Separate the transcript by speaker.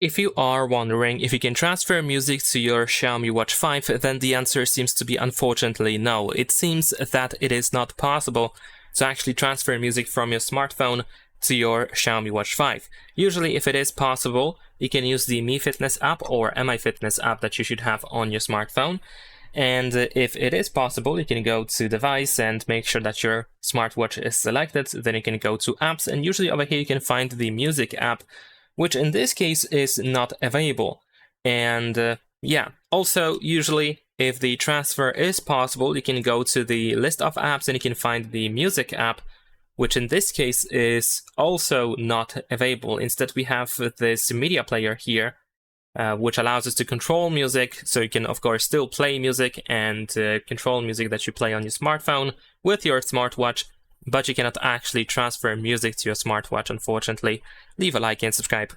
Speaker 1: If you are wondering if you can transfer music to your Xiaomi Watch 5, then the answer seems to be unfortunately no. It seems that it is not possible to actually transfer music from your smartphone to your Xiaomi Watch 5. Usually, if it is possible, you can use the Mi Fitness app or Mi Fitness app that you should have on your smartphone. And if it is possible, you can go to device and make sure that your smartwatch is selected. Then you can go to apps, and usually over here you can find the music app, which in this case is not available. And yeah, also usually if the transfer is possible, you can go to the list of apps and you can find the music app, which in this case is also not available. Instead, we have this media player here, which allows us to control music. So you can, of course, still play music and control music that you play on your smartphone with your smartwatch, but you cannot actually transfer music to your smartwatch, unfortunately. Leave a like and subscribe.